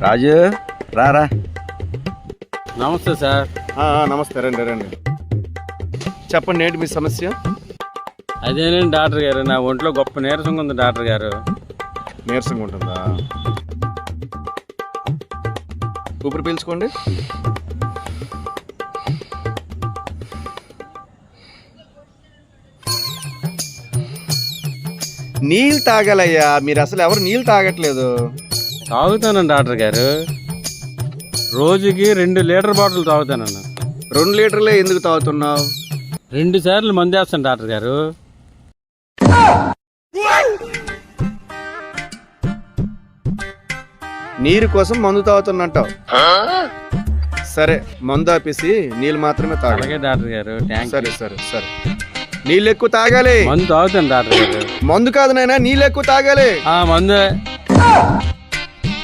రాజు రారా. నమస్తే సార్. నమస్తే, రండి రండి. చెప్పండి, ఏంటి మీ సమస్య? అదేనండి డాక్టర్ గారు, నా ఒంట్లో గొప్ప నీరసంగా ఉంది డాక్టర్ గారు. నీరసంగా ఉంటుందా? ఊపిరి పీల్చుకోండి. నీళ్ళు తాగాలయ్యా, మీరు అసలు ఎవరు నీళ్ళు తాగట్లేదు. తాగుతానండి డాక్టర్ గారు, రోజుకి 2 లీటర్ బాటిల్ తాగుతానన్న. 2 లీటర్లే ఎందుకు తాగుతున్నావు? 2 సార్లు మందేస్తాను డాక్టర్ గారు. నీరు కోసం మందు తాగుతున్నట్టావు. సరే, మందు ఆపేసి నీళ్ళు మాత్రమే తాగాలి. అలాగే డాక్టర్ గారు, థ్యాంక్ యూ. సరే సరే సరే, నీళ్ళు ఎక్కువ తాగాలి. మందు తాగుతాను డాక్టర్ గారు. మందు కాదు నాయనా, నీళ్ళు ఎక్కువ తాగాలి. మందు